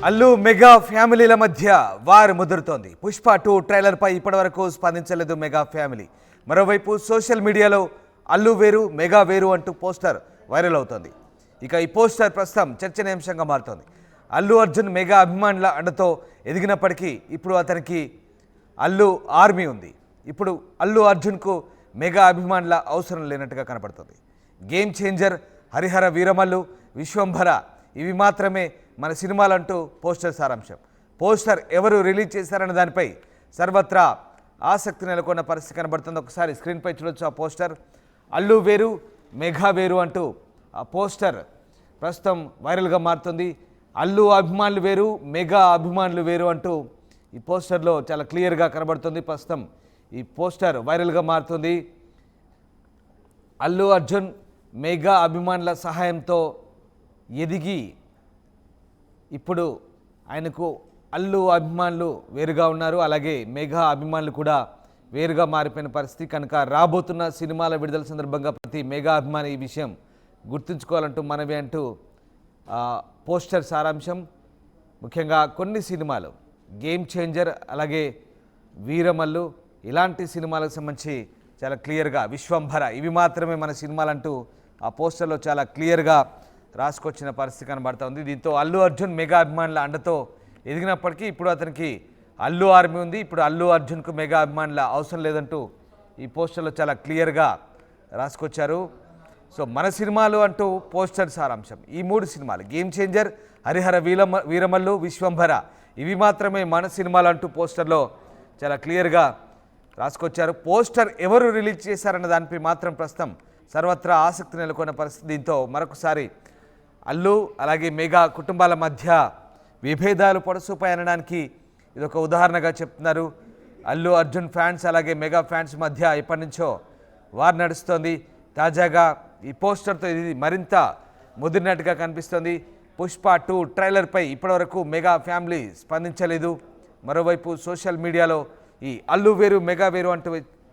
Allu mega ఫ్యామిలీల మధ్య war ముదురుతోంది. Pushpa 2 trailer పై ఇప్పటివరకు స్పందించలేదు మెగా ఫ్యామిలీ. మరోవైపు సోషల్ మీడియాలో అల్లు వేరు మెగా వేరు అంటూ పోస్టర్ వైరల్ అవుతోంది. ఇక ఈ పోస్టర్ ప్రస్తుతం చర్చనీయాంశంగా మారుతోంది. అల్లు అర్జున్ మెగా అభిమానుల అండతో ఎదిగినప్పటికీ ఇప్పుడు అతనికి అల్లు ఆర్మీ ఉంది. ఇప్పుడు అల్లు అర్జున్కు మెగా అభిమానుల అవసరం లేనట్టుగా కనపడుతుంది. గేమ్ చేంజర్, హరిహర వీరమల్లు, విశ్వంభర ఇవి మాత్రమే మన సినిమాలంటూ పోస్టర్ సారాంశం. పోస్టర్ ఎవరు రిలీజ్ చేశారన్న దానిపై సర్వత్రా ఆసక్తి నెలకొన్న పరిస్థితి కనబడుతుంది. ఒకసారి స్క్రీన్పై చూడొచ్చు. ఆ పోస్టర్ అల్లు వేరు మెగా వేరు అంటూ ఆ పోస్టర్ ప్రస్తుతం వైరల్గా మారుతుంది. అల్లు అభిమానులు వేరు మెగా అభిమానులు వేరు అంటూ ఈ పోస్టర్లో చాలా క్లియర్గా కనబడుతుంది. ప్రస్తుతం ఈ పోస్టర్ వైరల్గా మారుతుంది. అల్లు అర్జున్ మెగా అభిమానుల సహాయంతో ఎదిగి ఇప్పుడు ఆయనకు అల్లు అభిమానులు వేరుగా ఉన్నారు, అలాగే మెగా అభిమానులు కూడా వేరుగా మారిపోయిన పరిస్థితి కనుక రాబోతున్న సినిమాల విడుదల సందర్భంగా ప్రతి మెగా అభిమాని ఈ విషయం గుర్తుంచుకోవాలంటూ మనవి అంటూ పోస్టర్ సారాంశం. ముఖ్యంగా కొన్ని సినిమాలు గేమ్ చేంజర్, అలాగే వీరమల్లు ఇలాంటి సినిమాలకు సంబంధించి చాలా క్లియర్గా విశ్వంభర ఇవి మాత్రమే మన సినిమాలంటూ ఆ పోస్టర్లో చాలా క్లియర్గా రాసుకొచ్చిన పరిస్థితి కనబడుతుంది. దీంతో అల్లు అర్జున్ మెగా అభిమానుల అండతో ఎదిగినప్పటికీ ఇప్పుడు అతనికి అల్లు ఆర్మీ ఉంది. ఇప్పుడు అల్లు అర్జున్కు మెగా అభిమానుల అవసరం లేదంటూ ఈ పోస్టర్లో చాలా క్లియర్గా రాసుకొచ్చారు. సో మన సినిమాలు అంటూ పోస్టర్ సారాంశం ఈ 3 సినిమాలు గేమ్ చేంజర్, హరిహర వీరమల్లు, విశ్వంభర ఇవి మాత్రమే మన సినిమాలు అంటూ పోస్టర్లో చాలా క్లియర్గా రాసుకొచ్చారు. పోస్టర్ ఎవరు రిలీజ్ చేశారన్న దానిపై మాత్రం ప్రస్తుతం సర్వత్రా ఆసక్తి నెలకొన్న పరిస్థితి. దీంతో మరొకసారి అల్లు అలాగే మెగా కుటుంబాల మధ్య విభేదాలు పొడసూపాయి అనడానికి ఇదొక ఉదాహరణగా చెప్తున్నారు. అల్లు అర్జున్ ఫ్యాన్స్ అలాగే మెగా ఫ్యాన్స్ మధ్య ఎప్పటి నుంచో వార్ నడుస్తోంది. తాజాగా ఈ పోస్టర్తో ఇది మరింత ముదిరినట్టుగా కనిపిస్తోంది. పుష్ప 2 ట్రైలర్పై ఇప్పటివరకు మెగా ఫ్యామిలీ స్పందించలేదు. మరోవైపు సోషల్ మీడియాలో ఈ అల్లు వేరు మెగా వేరు అంటూ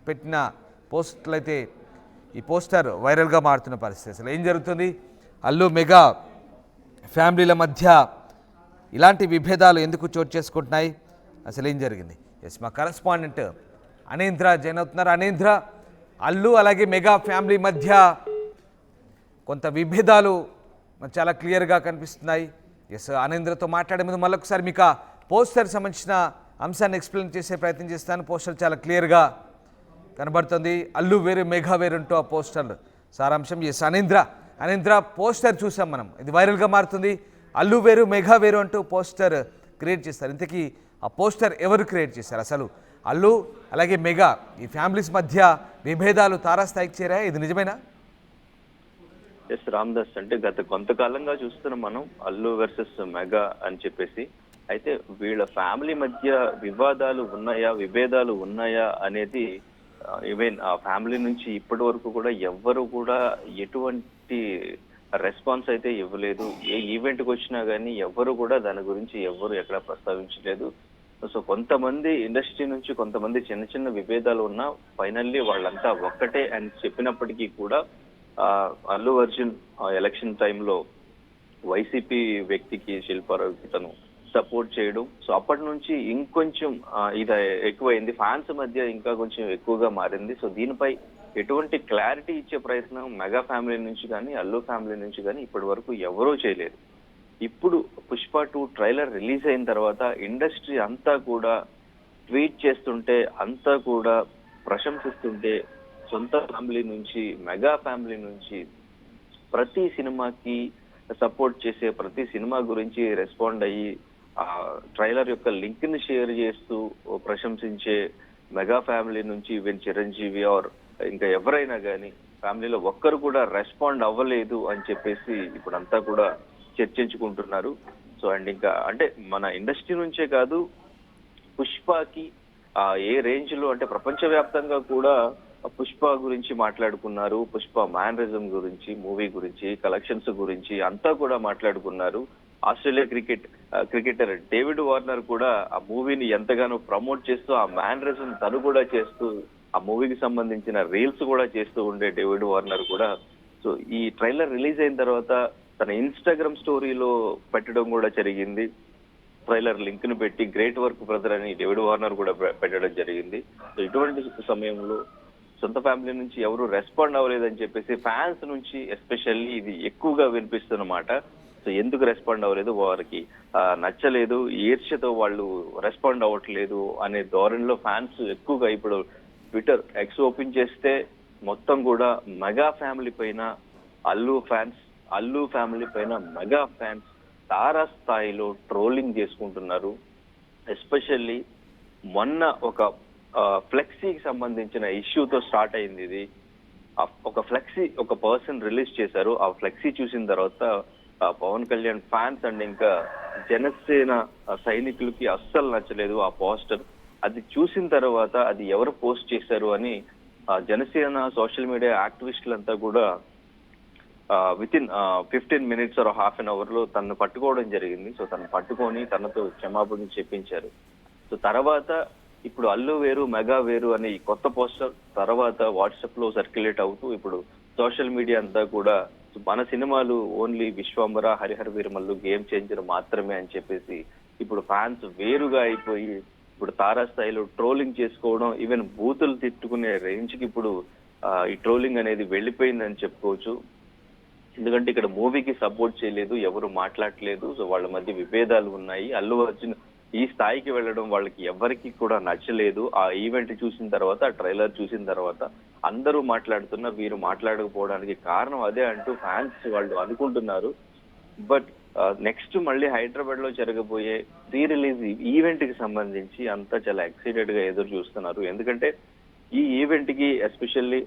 పెట్టిన పోస్టులు అయితే ఈ పోస్టర్ వైరల్గా మారుతున్న పరిస్థితి. అసలు ఏం జరుగుతుంది? అల్లు మెగా ఫ్యామిలీల మధ్య ఇలాంటి విభేదాలు ఎందుకు చోటు చేసుకుంటున్నాయి? అసలు ఏం జరిగింది? ఎస్, మా కరెస్పాండెంట్ అనేంద్ర జైన్ అవుతున్నారు. అనేంద్ర, అల్లు అలాగే మెగా ఫ్యామిలీ మధ్య కొంత విభేదాలు చాలా క్లియర్గా కనిపిస్తున్నాయి. ఎస్, అనేంద్రతో మాట్లాడే ముందు మళ్ళొకసారి మీకు ఆ పోస్టర్ సంబంధించిన అంశాన్ని ఎక్స్ప్లెయిన్ చేసే ప్రయత్నం చేస్తాను. పోస్టర్ చాలా క్లియర్గా కనబడుతుంది. అల్లు వేరు మెగా వేరు అంటూ ఆ పోస్టర్ సారాంశం. ఎస్ అనేంద్ర పోస్టర్ చూసాం మనం, ఇది వైరల్గా మారుతుంది. అల్లు వేరు మెగా వేరు అంటూ పోస్టర్ క్రియేట్ చేస్తారు. ఇంతకీ ఆ పోస్టర్ ఎవరు క్రియేట్ చేశారు? అసలు అల్లు అలాగే మెగా ఈ ఫ్యామిలీస్ మధ్య విభేదాలు తారాస్థాయికి చేరాయి, ఇది నిజమేనా? ఎస్ రామ్దాస్, అంటే గత కొంతకాలంగా చూస్తున్నాం మనం అల్లు వర్సెస్ మెగా అని చెప్పేసి. అయితే వీళ్ళ ఫ్యామిలీ మధ్య విభేదాలు ఉన్నాయా అనేది ఈవెన్ ఆ ఫ్యామిలీ నుంచి ఇప్పటి వరకు కూడా ఎవ్వరు కూడా ఎటువంటి రెస్పాన్స్ అయితే ఇవ్వలేదు. ఏ ఈవెంట్కి వచ్చినా కానీ ఎవ్వరు కూడా దాని గురించి ఎక్కడ ప్రస్తావించలేదు. సో కొంతమంది ఇండస్ట్రీ నుంచి కొంతమంది చిన్న చిన్న విభేదాలు ఉన్నా ఫైనల్లీ వాళ్ళంతా ఒక్కటే అని చెప్పినప్పటికీ కూడా అల్లు అర్జున్ ఎలక్షన్ టైంలో వైసీపీ వ్యక్తికి శిల్పారావుకి తను సపోర్ట్ చేయడం, సో అప్పటి నుంచి ఇంకొంచెం ఇది ఎక్కువైంది, ఫ్యాన్స్ మధ్య ఇంకా కొంచెం ఎక్కువగా మారింది. సో దీనిపై ఎటువంటి క్లారిటీ ఇచ్చే ప్రయత్నం మెగా ఫ్యామిలీ నుంచి కానీ అల్లు ఫ్యామిలీ నుంచి కానీ ఇప్పటి వరకు ఎవరూ చేయలేదు. ఇప్పుడు పుష్ప 2 ట్రైలర్ రిలీజ్ అయిన తర్వాత ఇండస్ట్రీ అంతా కూడా ట్వీట్ చేస్తుంటే, అంతా కూడా ప్రశంసిస్తుంటే, సొంత ఫ్యామిలీ నుంచి మెగా ఫ్యామిలీ నుంచి ప్రతి సినిమాకి సపోర్ట్ చేసే, ప్రతి సినిమా గురించి రెస్పాండ్ అయ్యి ట్రైలర్ యొక్క లింక్ ని షేర్ చేస్తూ ప్రశంసించే మెగా ఫ్యామిలీ నుంచి ఈవెన్ చిరంజీవి ఆర్ ఇంకా ఎవరైనా కానీ ఫ్యామిలీలో ఒక్కరు కూడా రెస్పాండ్ అవ్వలేదు అని చెప్పేసి ఇప్పుడు అంతా కూడా చర్చించుకుంటున్నారు. సో అండ్ ఇంకా అంటే మన ఇండస్ట్రీ నుంచే కాదు, పుష్పకి ఏ రేంజ్ లో అంటే ప్రపంచవ్యాప్తంగా కూడా పుష్ప గురించి మాట్లాడుకున్నారు. పుష్ప మ్యానరిజం గురించి, మూవీ గురించి, కలెక్షన్స్ గురించి అంతా కూడా మాట్లాడుకున్నారు. ఆస్ట్రేలియా క్రికెటర్ డేవిడ్ వార్నర్ కూడా ఆ మూవీని ఎంతగానో ప్రమోట్ చేస్తూ ఆ మ్యానరిజం తను కూడా చేస్తూ ఆ మూవీకి సంబంధించిన రీల్స్ కూడా చేస్తూ ఉండే డేవిడ్ వార్నర్ కూడా. సో ఈ ట్రైలర్ రిలీజ్ అయిన తర్వాత తన ఇన్స్టాగ్రామ్ స్టోరీలో పెట్టడం కూడా జరిగింది. ట్రైలర్ లింక్ ను పెట్టి గ్రేట్ వర్క్ బ్రదర్ అని డేవిడ్ వార్నర్ కూడా పెట్టడం జరిగింది. సో ఇటువంటి సమయంలో సొంత ఫ్యామిలీ నుంచి ఎవరు రెస్పాండ్ అవ్వలేదని చెప్పేసి ఫ్యాన్స్ నుంచి ఎస్పెషల్లీ ఇది ఎక్కువగా వినిపిస్తున్నమాట. సో ఎందుకు రెస్పాండ్ అవ్వలేదు, వారికి నచ్చలేదు, ఈర్ష్యతో వాళ్ళు రెస్పాండ్ అవ్వట్లేదు అనే ధోరణిలో ఫ్యాన్స్ ఎక్కువగా ఇప్పుడు ట్విట్టర్ ఎక్స్ ఓపెన్ చేస్తే మొత్తం కూడా మెగా ఫ్యామిలీ పైన అల్లు ఫ్యామిలీ పైన మెగా ఫ్యాన్స్ తారా స్థాయిలో ట్రోలింగ్ చేసుకుంటున్నారు. ఎస్పెషల్లీ మొన్న ఒక ఫ్లెక్సీకి సంబంధించిన ఇష్యూతో స్టార్ట్ అయింది ఇది. ఒక ఫ్లెక్సీ ఒక పర్సన్ రిలీజ్ చేశారు. ఆ ఫ్లెక్సీ చూసిన తర్వాత పవన్ కళ్యాణ్ ఫ్యాన్స్ అండ్ ఇంకా జనసేన సైనికులకి అస్సలు నచ్చలేదు ఆ పోస్టర్. అది చూసిన తర్వాత అది ఎవరు పోస్ట్ చేశారు అని జనసేన సోషల్ మీడియా యాక్టివిస్టులంతా కూడా with in 15 minutes or half an hour లో తనను పట్టుకోవడం జరిగింది. సో తను పట్టుకొని తనతో క్షమాపణ చెప్పించారు. సో తర్వాత ఇప్పుడు అల్లు వేరు మెగా వేరు అనే ఈ కొత్త పోస్టర్ తర్వాత వాట్సాప్ లో సర్క్యులేట్ అవుతూ ఇప్పుడు సోషల్ మీడియా అంతా కూడా మన సినిమాలు only Vishwambhara, Harihara Veeramallu, game changer మాత్రమే అని చెప్పేసి ఇప్పుడు ఫ్యాన్స్ వేరుగా అయిపోయి ఇప్పుడు తారా స్థాయిలో ట్రోలింగ్ చేసుకోవడం, ఈవెన్ బూతులు తిట్టుకునే రేంజ్ కి ఇప్పుడు ఈ ట్రోలింగ్ అనేది వెళ్ళిపోయిందని చెప్పుకోవచ్చు. ఎందుకంటే ఇక్కడ మూవీకి సపోర్ట్ చేయలేదు, ఎవరు మాట్లాడలేదు. సో వాళ్ళ మధ్య విభేదాలు ఉన్నాయి. అల్లు అర్జున్ ఈ స్థాయికి వెళ్ళడం వాళ్ళకి ఎవరికి కూడా నచ్చలేదు. ఆ ఈవెంట్ చూసిన తర్వాత, ఆ ట్రైలర్ చూసిన తర్వాత అందరూ మాట్లాడుతున్నా వీరు మాట్లాడకపోవడానికి కారణం అదే అంటూ ఫ్యాన్స్ వాళ్ళు అనుకుంటున్నారు. బట్ నెక్స్ట్ మళ్ళీ హైదరాబాద్ లో జరగబోయే ప్రీ రిలీజ్ ఈవెంట్ కి సంబంధించి అంతా చాలా ఎక్సైటెడ్ గా ఎదురు చూస్తున్నారు. ఎందుకంటే ఈ ఈవెంట్ కి ఎస్పెషల్లీ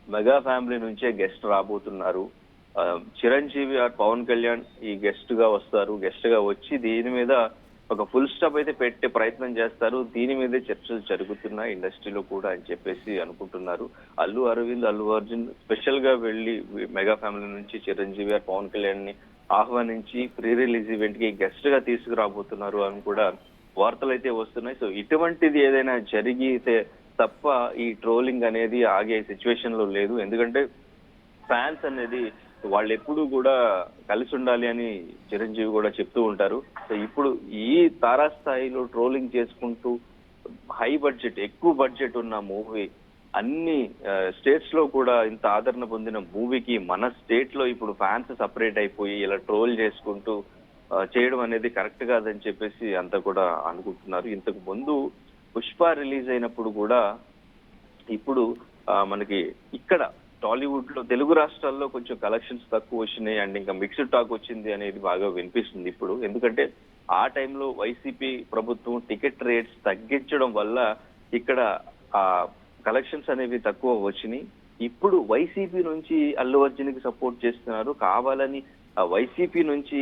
మెగా ఫ్యామిలీ నుంచే గెస్ట్ రాబోతున్నారు. చిరంజీవి ఆర్ పవన్ కళ్యాణ్ ఈ గెస్ట్ గా వస్తారు. గెస్ట్ గా వచ్చి దీని మీద ఒక ఫుల్ స్టాప్ అయితే పెట్టే ప్రయత్నం చేస్తారు. దీని మీదే చర్చలు జరుగుతున్నాయి ఇండస్ట్రీలో కూడా అని చెప్పేసి అనుకుంటున్నారు. అల్లు అరవింద్, అల్లు అర్జున్ స్పెషల్ గా వెళ్లి మెగా ఫ్యామిలీ నుంచి చిరంజీవి ఆర్ పవన్ కళ్యాణ్ ని ఆహ్వానించి ప్రీ రిలీజ్ ఈవెంట్ కి గెస్ట్ గా తీసుకురాబోతున్నారు అని కూడా వార్తలు అయితే వస్తున్నాయి. సో ఇటువంటిది ఏదైనా జరిగితే తప్ప ఈ ట్రోలింగ్ అనేది ఆగే సిచ్యువేషన్ లో లేదు. ఎందుకంటే ఫ్యాన్స్ అనేది వాళ్ళు ఎప్పుడు కూడా కలిసి ఉండాలి అని చిరంజీవి కూడా చెప్తూ ఉంటారు. సో ఇప్పుడు ఈ తారా స్థాయిలో ట్రోలింగ్ చేసుకుంటూ హై బడ్జెట్, ఎక్కువ బడ్జెట్ ఉన్న మూవీ అన్ని స్టేట్స్ లో కూడా ఇంత ఆదరణ పొందిన మూవీకి మన స్టేట్ లో ఇప్పుడు ఫ్యాన్స్ సపరేట్ అయిపోయి ఇలా ట్రోల్ చేసుకుంటూ చేయడం అనేది కరెక్ట్ కాదని చెప్పేసి అంతా కూడా అనుకుంటున్నారు. ఇంతకు ముందు పుష్ప రిలీజ్ అయినప్పుడు కూడా ఇప్పుడు మనకి ఇక్కడ టాలీవుడ్ లో తెలుగు రాష్ట్రాల్లో కొంచెం కలెక్షన్స్ తక్కువ వచ్చినాయి అండ్ ఇంకా మిక్స్డ్ టాక్ వచ్చింది అనేది బాగా వినిపిస్తుంది ఇప్పుడు. ఎందుకంటే ఆ టైంలో వైసీపీ ప్రభుత్వం టికెట్ రేట్స్ తగ్గించడం వల్ల ఇక్కడ ఆ కలెక్షన్స్ అనేవి తక్కువ వచ్చినాయి. ఇప్పుడు వైసీపీ నుంచి అల్లు అర్జున్ కి సపోర్ట్ చేస్తున్నారు. కావాలని వైసీపీ నుంచి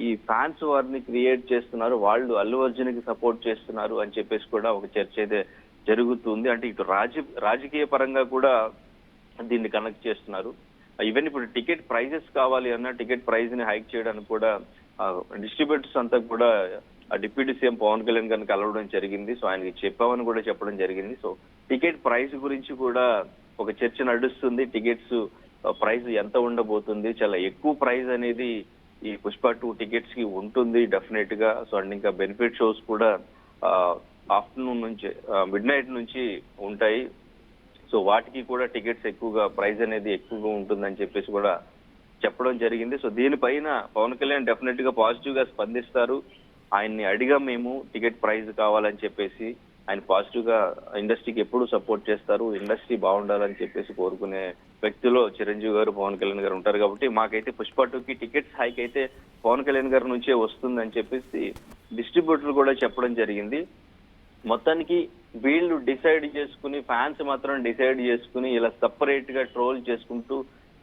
ఈ ఫ్యాన్స్ వారిని క్రియేట్ చేస్తున్నారు, వాళ్ళు అల్లు అర్జున్ కి సపోర్ట్ చేస్తున్నారు అని చెప్పేసి కూడా ఒక చర్చ అయితే జరుగుతుంది. అంటే ఇటు రాజకీయ పరంగా కూడా దీన్ని కనెక్ట్ చేస్తున్నారు. ఈవెన్ ఇప్పుడు టికెట్ ప్రైజెస్ కావాలి అన్న టికెట్ ప్రైజ్ ని హైక్ చేయడానికి కూడా డిస్ట్రిబ్యూటర్స్ అంతా కూడా డిప్యూటీ సీఎం పవన్ కళ్యాణ్ గారిని కలవడం జరిగింది. సో ఆయనకి చెప్పామని కూడా చెప్పడం జరిగింది. సో టికెట్ ప్రైస్ గురించి కూడా ఒక చర్చ నడుస్తుంది. టికెట్స్ ప్రైస్ ఎంత ఉండబోతుంది, చాలా ఎక్కువ ప్రైస్ అనేది ఈ పుష్ప 2 టికెట్స్ కి ఉంటుంది డెఫినెట్ గా. సో అండ్ ఇంకా బెనిఫిట్ షోస్ కూడా ఆఫ్టర్నూన్ నుంచి మిడ్ నైట్ నుంచి ఉంటాయి. సో వాటికి కూడా టికెట్స్ ఎక్కువగా ప్రైస్ అనేది ఎక్కువగా ఉంటుందని చెప్పేసి కూడా చెప్పడం జరిగింది. సో దీనిపైన పవన్ కళ్యాణ్ డెఫినెట్ గా పాజిటివ్ గా స్పందిస్తారు. ఆయన్ని అడిగా మేము టికెట్ ప్రైస్ కావాలని చెప్పేసి ఆయన పాజిటివ్ గా ఇండస్ట్రీకి ఎప్పుడు సపోర్ట్ చేస్తారు, ఇండస్ట్రీ బాగుండాలని చెప్పేసి కోరుకునే వ్యక్తిలో చిరంజీవి గారు, పవన్ కళ్యాణ్ గారు ఉంటారు. కాబట్టి మాకైతే పుష్ప 2కి టికెట్స్ హైక్ అయితే పవన్ కళ్యాణ్ గారి నుంచే వస్తుందని చెప్పేసి డిస్ట్రిబ్యూటర్లు కూడా చెప్పడం జరిగింది. మొత్తానికి వీళ్ళు డిసైడ్ చేసుకుని, ఫ్యాన్స్ మాత్రం డిసైడ్ చేసుకుని ఇలా సపరేట్ గా ట్రోల్ చేసుకుంటూ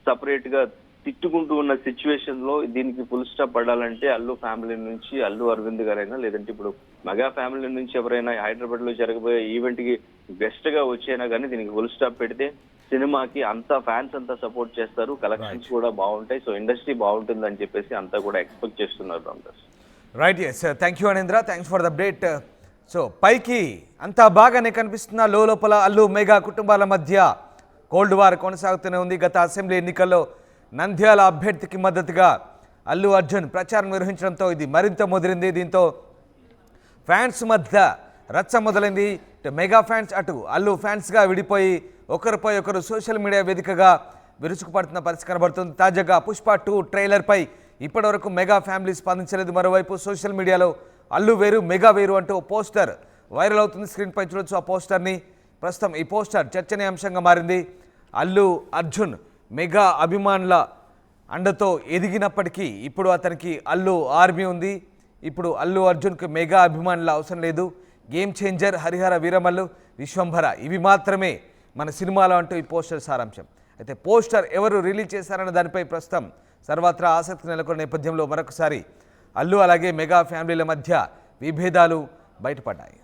సపరేట్ గా తిట్టుకుంటూ ఉన్న సిచ్యువేషన్ లో దీనికి ఫుల్ స్టాప్ పడాలంటే అల్లు ఫ్యామిలీ నుంచి అల్లు అరవింద్ గారైనా లేదంటే ఇప్పుడు మెగా ఫ్యామిలీ నుంచి ఎవరైనా హైదరాబాద్ లో జరగబోయే ఈవెంట్ కి గెస్ట్ గా వచ్చైనా కానీ దీనికి ఫుల్ స్టాప్ పెడితే సినిమాకి అంతా ఫ్యాన్స్ అంతా సపోర్ట్ చేస్తారు, కలెక్షన్స్ కూడా బాగుంటాయి. సో ఇండస్ట్రీ బాగుంటుంది అని చెప్పేసి అంతా కూడా ఎక్స్పెక్ట్ చేస్తున్నారు. Right, yes, thank you Anendra, thanks for the update. So పైకి అంతా బాగానే కనిపిస్తున్న లోపల అల్లు మెగా కుటుంబాల మధ్య కోల్డ్ వార్ కొనసాగుతూనే ఉంది. గత అసెంబ్లీ ఎన్నికల్లో నంద్యాల అభ్యర్థికి మద్దతుగా అల్లు అర్జున్ ప్రచారం నిర్వహించడంతో ఇది మరింత ముదిరింది. దీంతో ఫ్యాన్స్ మధ్య రచ్చ మొదలైంది. ఇటు మెగా ఫ్యాన్స్, అటు అల్లు ఫ్యాన్స్గా విడిపోయి ఒకరిపై ఒకరు సోషల్ మీడియా వేదికగా విరుచుకుపడుతున్న పరిస్థితి కనబడుతుంది. తాజాగా పుష్ప 2 ట్రైలర్పై ఇప్పటివరకు మెగా ఫ్యామిలీ స్పందించలేదు. మరోవైపు సోషల్ మీడియాలో అల్లు వేరు మెగా వేరు అంటూ పోస్టర్ వైరల్ అవుతుంది. స్క్రీన్పై చూడొచ్చు ఆ పోస్టర్ని. ప్రస్తుతం ఈ పోస్టర్ చర్చనీయాంశంగా మారింది. అల్లు అర్జున్ మెగా అభిమానుల అండతో ఎదిగినప్పటికీ ఇప్పుడు అతనికి అల్లు ఆర్మీ ఉంది. ఇప్పుడు అల్లు అర్జున్కి మెగా అభిమానుల అవసరం లేదు. గేమ్ చేంజర్, హరిహర వీరమల్లు, విశ్వంభర ఇవి మాత్రమే మన సినిమాలో అంటూ ఈ పోస్టర్ సారాంశం. అయితే పోస్టర్ ఎవరు రిలీజ్ చేశారన్న దానిపై ప్రస్తుతం సర్వత్రా ఆసక్తి నెలకొన్న నేపథ్యంలో మరొకసారి అల్లు అలాగే మెగా ఫ్యామిలీల మధ్య విభేదాలు బయటపడ్డాయి.